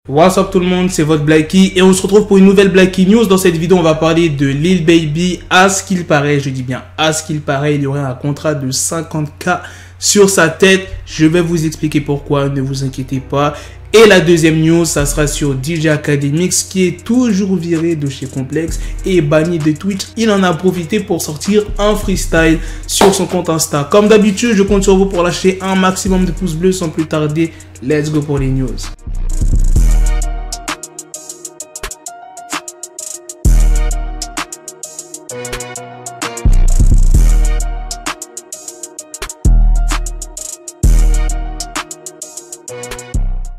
What's up tout le monde, c'est votre Blacky et on se retrouve pour une nouvelle Blacky News. Dans cette vidéo, on va parler de Lil Baby. À ce qu'il paraît, je dis bien à ce qu'il paraît, il y aurait un contrat de 50K sur sa tête. Je vais vous expliquer pourquoi, ne vous inquiétez pas. Et la deuxième news, ça sera sur DJ Akademix qui est toujours viré de chez Complex et banni de Twitch. Il en a profité pour sortir un freestyle sur son compte Insta. Comme d'habitude, je compte sur vous pour lâcher un maximum de pouces bleus sans plus tarder. Let's go pour les news.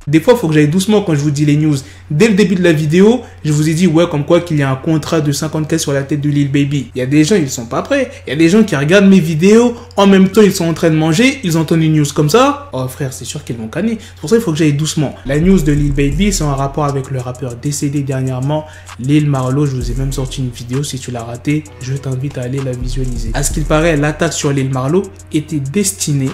Des fois, il faut que j'aille doucement quand je vous dis les news. Dès le début de la vidéo, je vous ai dit, ouais, comme quoi qu'il y a un contrat de 50K sur la tête de Lil Baby. Il y a des gens, ils sont pas prêts. Il y a des gens qui regardent mes vidéos, en même temps, ils sont en train de manger, ils entendent une news comme ça. Oh frère, c'est sûr qu'ils vont canner. C'est pour ça qu'il faut que j'aille doucement. La news de Lil Baby, c'est en rapport avec le rappeur décédé dernièrement, Lil Marlowe. Je vous ai même sorti une vidéo. Si tu l'as raté, je t'invite à aller la visualiser. À ce qu'il paraît, l'attaque sur Lil Marlowe était destinée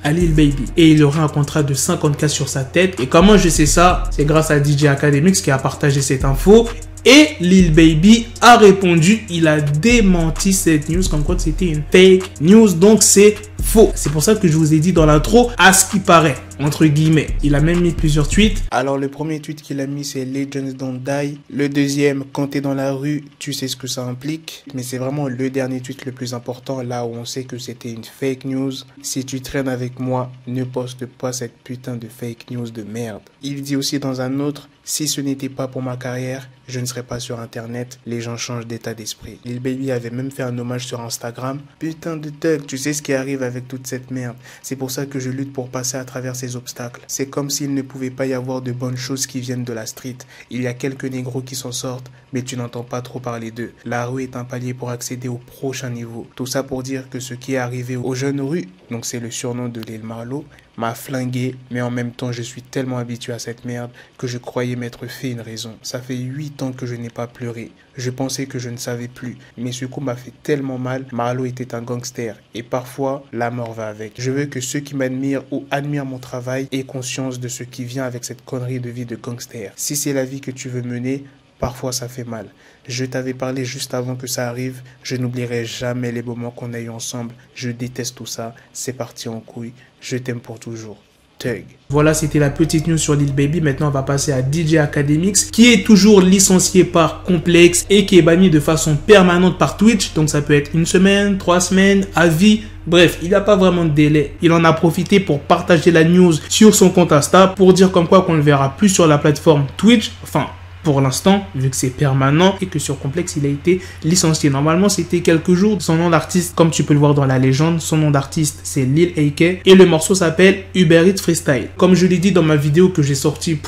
à Lil Baby et il aurait un contrat de 50K sur sa tête. Et comment je sais ça? C'est grâce à DJ Akademix qui a partagé cette info et Lil Baby a répondu, il a démenti cette news comme quoi c'était une fake news, donc c'est faux. C'est pour ça que je vous ai dit dans l'intro, à ce qui paraît, entre guillemets. Il a même mis plusieurs tweets. Alors le premier tweet qu'il a mis, c'est Legends Don't Die. Le deuxième, quand t'es dans la rue, tu sais ce que ça implique. Mais c'est vraiment le dernier tweet le plus important, là où on sait que c'était une fake news. Si tu traînes avec moi, ne poste pas cette putain de fake news de merde. Il dit aussi dans un autre, si ce n'était pas pour ma carrière, je ne serais pas sur internet. Les gens changent d'état d'esprit. Lil Baby avait même fait un hommage sur Instagram. Putain de thug, tu sais ce qui arrive avec toute cette merde. C'est pour ça que je lutte pour passer à travers ces obstacles. C'est comme s'il ne pouvait pas y avoir de bonnes choses qui viennent de la street. Il y a quelques négros qui s'en sortent, mais tu n'entends pas trop parler d'eux. La rue est un palier pour accéder au prochain niveau. Tout ça pour dire que ce qui est arrivé aux jeunes rues, donc c'est le surnom de Lil Marlowe, m'a flingué, mais en même temps je suis tellement habitué à cette merde que je croyais m'être fait une raison. Ça fait 8 ans que je n'ai pas pleuré. Je pensais que je ne savais plus, mais ce coup m'a fait tellement mal. Marlowe était un gangster et parfois la mort va avec. Je veux que ceux qui m'admirent ou admirent mon travail aient conscience de ce qui vient avec cette connerie de vie de gangster. Si c'est la vie que tu veux mener, parfois ça fait mal. Je t'avais parlé juste avant que ça arrive. Je n'oublierai jamais les moments qu'on a eu ensemble. Je déteste tout ça. C'est parti en couille. Je t'aime pour toujours. Thug. Voilà, c'était la petite news sur Lil Baby. Maintenant, on va passer à DJ Akademix, qui est toujours licencié par Complex et qui est banni de façon permanente par Twitch. Donc, ça peut être 1 semaine, 3 semaines, à vie. Bref, il n'y a pas vraiment de délai. Il en a profité pour partager la news sur son compte Insta pour dire comme quoi qu'on ne le verra plus sur la plateforme Twitch. Enfin, pour l'instant, vu que c'est permanent et que sur Complex, il a été licencié. Normalement, c'était quelques jours. Son nom d'artiste, comme tu peux le voir dans la légende, son nom d'artiste, c'est Lil AK. Et le morceau s'appelle Uber Eats Freestyle. Comme je l'ai dit dans ma vidéo que j'ai sortie,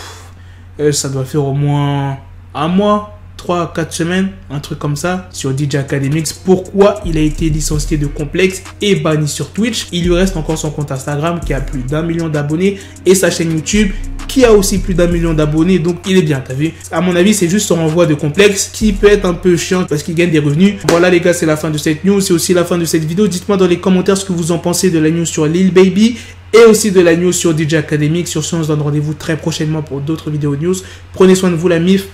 ça doit faire au moins un mois, 3 à 4 semaines, un truc comme ça, sur DJ Akademix. Pourquoi il a été licencié de Complex et banni sur Twitch? Il lui reste encore son compte Instagram qui a plus d'1 million d'abonnés et sa chaîne YouTube qui a aussi plus d'1 million d'abonnés, donc il est bien, t'as vu? À mon avis, c'est juste son renvoi de Complex qui peut être un peu chiant parce qu'il gagne des revenus. Voilà les gars, c'est la fin de cette news, c'est aussi la fin de cette vidéo. Dites-moi dans les commentaires ce que vous en pensez de la news sur Lil Baby et aussi de la news sur DJ Akademix. Sur ce, on se donne rendez-vous très prochainement pour d'autres vidéos news. Prenez soin de vous la MIF.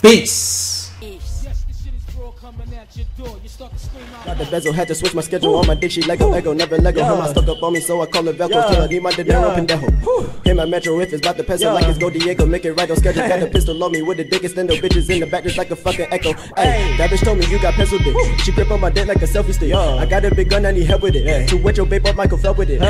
Peace. Got the bezel, had to switch my schedule on my dick, she Lego, never Lego. Her stuck up on me, so I call it Velcro. Till I need my dinero pendejo. Hit my metro if it's about to pencil like it's Go Diego. Make it right on schedule. Got a pistol on me with the dick extendo. Bitches in the back just like a fucking echo. Ay, that bitch told me you got pencil dick. She grip on my dick like a selfie stick. I got a big gun, I need help with it. To wet your babe up, Michael fell with it.